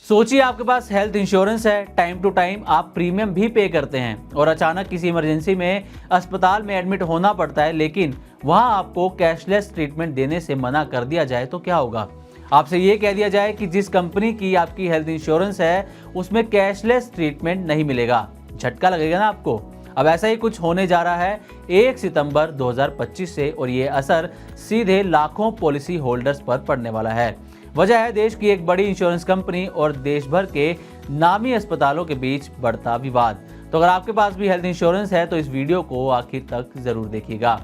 सोचिए आपके पास health insurance है, टाइम टू टाइम आप प्रीमियम भी पे करते हैं और अचानक किसी इमरजेंसी में अस्पताल में एडमिट होना पड़ता है, लेकिन वहां आपको कैशलेस ट्रीटमेंट देने से मना कर दिया जाए तो क्या होगा। आपसे ये कह दिया जाए कि जिस कंपनी की आपकी हेल्थ इंश्योरेंस है उसमें कैशलेस ट्रीटमेंट नहीं मिलेगा। झटका लगेगा ना आपको। अब ऐसा ही कुछ होने जा रहा है 1 सितंबर 2025 से और ये असर सीधे लाखों पॉलिसी होल्डर्स पर पड़ने वाला है। वजह है देश की एक बड़ी इंश्योरेंस कंपनी और देश भर के नामी अस्पतालों के बीच बढ़ता विवाद। तो अगर आपके पास भी हेल्थ इंश्योरेंस है तो इस वीडियो को आखिर तक जरूर देखिएगा।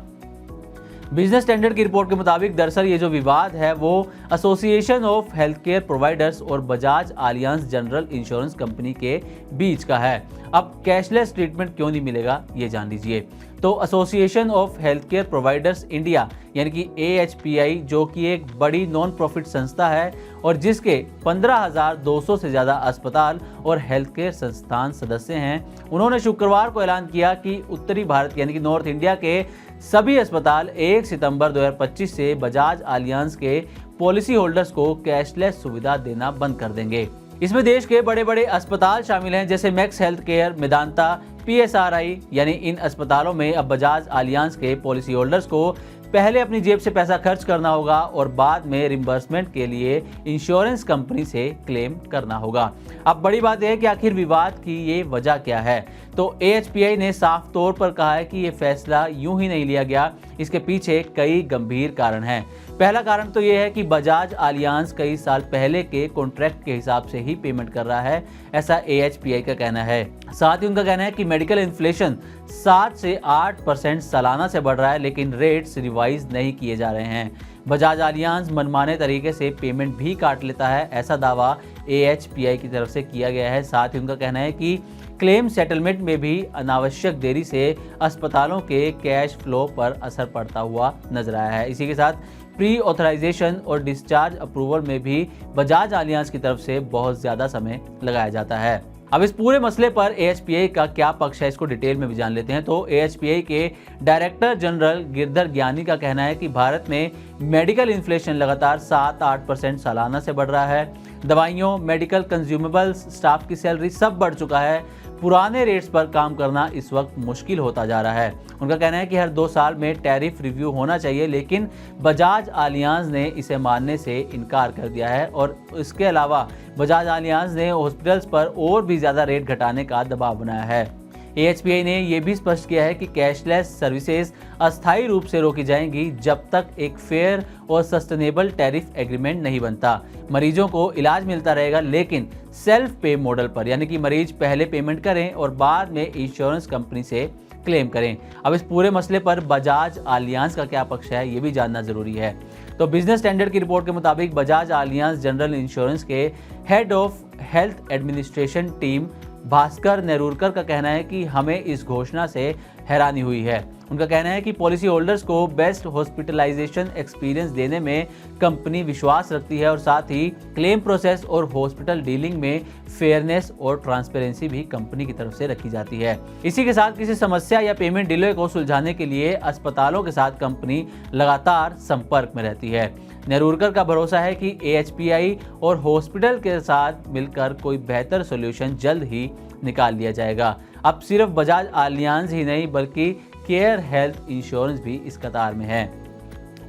बिजनेस स्टैंडर्ड की रिपोर्ट के मुताबिक दरअसल ये जो विवाद है वो association of health care providers और Bajaj Allianz general insurance company के बीच का है। अब कैशलेस ट्रीटमेंट क्यों नहीं मिलेगा ये जान लीजिए। तो association of health care providers India यानी कि AHPI, जो कि एक बड़ी नॉन प्रॉफिट संस्था है और जिसके 15,200 से ज़्यादा अस्पताल और हेल्थ केयर संस्थान सदस्य हैं, उन्होंने शुक्रवार को ऐलान किया कि उत्तरी भारत यानी कि नॉर्थ इंडिया के सभी अस्पताल 1 सितंबर 2025 से बजाज आलियांज के पॉलिसी होल्डर्स को कैशलेस सुविधा देना बंद कर देंगे। इसमें देश के बड़े बड़े अस्पताल शामिल हैं जैसे max health care, Medanta, PSRI। यानी इन अस्पतालों में अब बजाज आलियांज के पॉलिसी होल्डर्स को पहले अपनी जेब से पैसा खर्च करना होगा और बाद में रिम्बर्समेंट के लिए इंश्योरेंस कंपनी से क्लेम करना होगा। अब बड़ी बात यह है कि आखिर विवाद की ये वजह क्या है। तो AHPI ने साफ तौर पर कहा है कि ये फैसला यूं ही नहीं लिया गया, इसके पीछे कई गंभीर कारण हैं। पहला कारण तो ये है कि बजाज आलियांज कई साल पहले के कॉन्ट्रैक्ट के हिसाब से ही पेमेंट कर रहा है, ऐसा AHPI का कहना है। साथ ही उनका कहना है कि मेडिकल इन्फ्लेशन 7 से 8% सालाना से बढ़ रहा है, लेकिन रेट्स रिवाइज नहीं किए जा रहे हैं। बजाज आलियांज मनमाने तरीके से पेमेंट भी काट लेता है, ऐसा दावा AHPI की तरफ से किया गया है। साथ ही उनका कहना है कि क्लेम सेटलमेंट में भी अनावश्यक देरी से अस्पतालों के कैश फ्लो पर असर पड़ता हुआ नजर आया है। इसी के साथ प्री ऑथराइजेशन और डिस्चार्ज अप्रूवल में भी बजाज आलियांज की तरफ से बहुत ज़्यादा समय लगाया जाता है। अब इस पूरे मसले पर AHPI का क्या पक्ष है, इसको डिटेल में भी जान लेते हैं। तो AHPI के डायरेक्टर जनरल गिरधर ज्ञानी का कहना है कि भारत में मेडिकल इन्फ्लेशन लगातार 7-8% सालाना से बढ़ रहा है। दवाइयों, मेडिकल कंज्यूमेबल्स, स्टाफ की सैलरी सब बढ़ चुका है। पुराने रेट्स पर काम करना इस वक्त मुश्किल होता जा रहा है। उनका कहना है कि हर 2 साल में टैरिफ रिव्यू होना चाहिए, लेकिन बजाज आलियांज ने इसे मानने से इनकार कर दिया है और इसके अलावा बजाज आलियांज ने हॉस्पिटल्स पर और भी ज़्यादा रेट घटाने का दबाव बनाया है। AHPI ने यह भी स्पष्ट किया है कि कैशलेस सर्विसेज अस्थायी रूप से रोकी जाएंगी जब तक एक फेयर और सस्टेनेबल टैरिफ एग्रीमेंट नहीं बनता। मरीजों को इलाज मिलता रहेगा, लेकिन सेल्फ पे मॉडल पर, यानी कि मरीज पहले पेमेंट करें और बाद में इंश्योरेंस कंपनी से क्लेम करें। अब इस पूरे मसले पर बजाज आलियांज का क्या पक्ष है ये भी जानना जरूरी है। तो बिजनेस स्टैंडर्ड की रिपोर्ट के मुताबिक बजाज आलियांज जनरल इंश्योरेंस के head of health administration team Bhaskar Nerurkar का कहना है कि हमें इस घोषणा से हैरानी हुई है। उनका कहना है कि पॉलिसी होल्डर्स को बेस्ट हॉस्पिटलाइजेशन एक्सपीरियंस देने में कंपनी विश्वास रखती है और साथ ही क्लेम प्रोसेस और हॉस्पिटल डीलिंग में फेयरनेस और ट्रांसपेरेंसी भी कंपनी की तरफ से रखी जाती है। इसी के साथ किसी समस्या या पेमेंट डिले को सुलझाने के लिए अस्पतालों के साथ कंपनी लगातार संपर्क में रहती है। नेरूरकर का भरोसा है कि AHPI और हॉस्पिटल के साथ मिलकर कोई बेहतर सॉल्यूशन जल्द ही निकाल लिया जाएगा। अब सिर्फ बजाज आलियांज ही नहीं बल्कि केयर हेल्थ इंश्योरेंस भी इस कतार में है,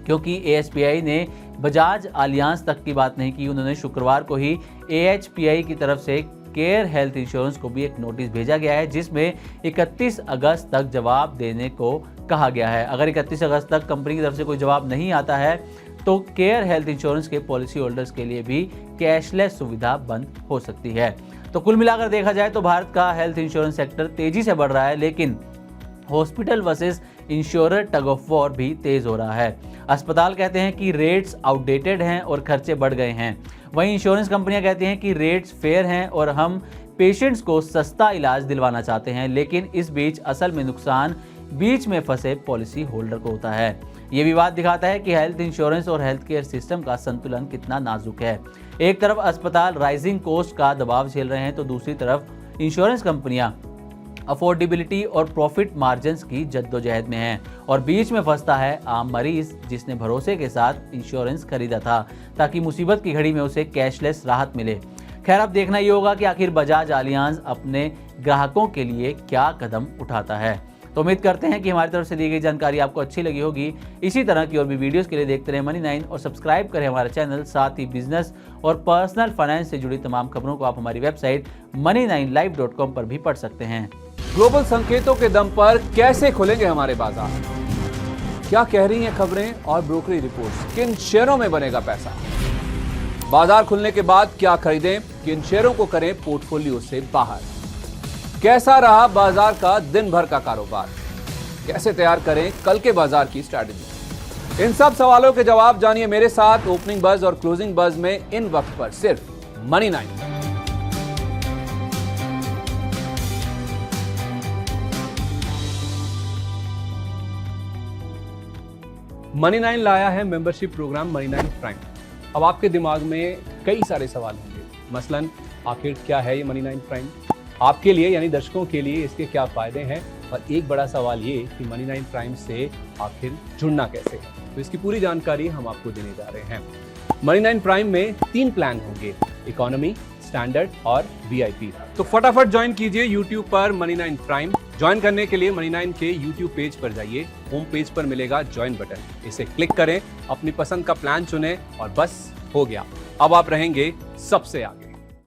क्योंकि AHPI ने बजाज आलियांज तक की बात नहीं की। उन्होंने शुक्रवार को ही AHPI की तरफ से केयर हेल्थ इंश्योरेंस को भी एक नोटिस भेजा गया है जिसमें 31 अगस्त तक जवाब देने को कहा गया है। अगर 31 अगस्त तक कंपनी की तरफ से कोई जवाब नहीं आता है तो केयर हेल्थ इंश्योरेंस के पॉलिसी होल्डर्स के लिए भी कैशलेस सुविधा बंद हो सकती है। तो कुल मिलाकर देखा जाए तो भारत का हेल्थ इंश्योरेंस सेक्टर तेजी से बढ़ रहा है, लेकिन hospital versus insurer tug of war भी तेज हो रहा है। अस्पताल कहते हैं कि रेट्स आउटडेटेड हैं और खर्चे बढ़ गए हैं, वहीं इंश्योरेंस कंपनियां कहती हैं कि रेट्स फेयर हैं और हम पेशेंट्स को सस्ता इलाज दिलवाना चाहते हैं। लेकिन इस बीच असल में नुकसान बीच में फंसे पॉलिसी होल्डर को होता है। ये विवाद दिखाता है कि हेल्थ इंश्योरेंस और हेल्थ केयर सिस्टम का संतुलन कितना नाजुक है। एक तरफ अस्पताल राइजिंग कॉस्ट का दबाव झेल रहे हैं तो दूसरी तरफ इंश्योरेंस कंपनियां अफोर्डेबिलिटी और प्रॉफिट मार्जिन्स की जद्दोजहद में है और बीच में फंसता है आम मरीज जिसने भरोसे के साथ इंश्योरेंस खरीदा था ताकि मुसीबत की घड़ी में उसे कैशलेस राहत मिले। खैर, अब देखना ये होगा कि आखिर बजाज एलियांज अपने ग्राहकों के लिए क्या कदम उठाता है। तो उम्मीद करते हैं कि हमारी तरफ से दी गई जानकारी आपको अच्छी लगी होगी। इसी तरह की और भी वीडियोस के लिए देखते रहे Money9 और सब्सक्राइब करें हमारा चैनल। साथ ही बिजनेस और पर्सनल फाइनेंस से जुड़ी तमाम खबरों को आप हमारी वेबसाइट money9live.com पर भी पढ़ सकते हैं। ग्लोबल संकेतों के दम पर कैसे खुलेंगे हमारे बाजार, क्या कह रही हैं खबरें और ब्रोकरी रिपोर्ट्स, किन शेयरों में बनेगा पैसा, बाजार खुलने के बाद क्या खरीदें, किन शेयरों को करें पोर्टफोलियो से बाहर, कैसा रहा बाजार का दिन भर का कारोबार, कैसे तैयार करें कल के बाजार की स्ट्रैटेजी। इन सब सवालों के जवाब जानिए मेरे साथ ओपनिंग बज और क्लोजिंग बज में इन वक्त पर सिर्फ Money9। Money9 लाया है मेंबरशिप प्रोग्राम Money9 प्राइम। अब आपके दिमाग में कई सारे सवाल होंगे, मसलन आखिर क्या है ये Money9 प्राइम, आपके लिए यानी दर्शकों के लिए इसके क्या फायदे हैं, और एक बड़ा सवाल ये कि Money9 प्राइम से आखिर जुड़ना कैसे है। तो इसकी पूरी जानकारी हम आपको देने जा रहे हैं। Money9 प्राइम में 3 प्लान होंगे, इकोनॉमी, स्टैंडर्ड और VIP। तो फटाफट ज्वाइन कीजिए YouTube पर Money9 प्राइम। ज्वाइन करने के लिए Money9 के YouTube पेज पर जाइए, होम पेज पर मिलेगा ज्वाइन बटन, इसे क्लिक करें, अपनी पसंद का प्लान चुनें और बस हो गया, अब आप रहेंगे सबसे आगे।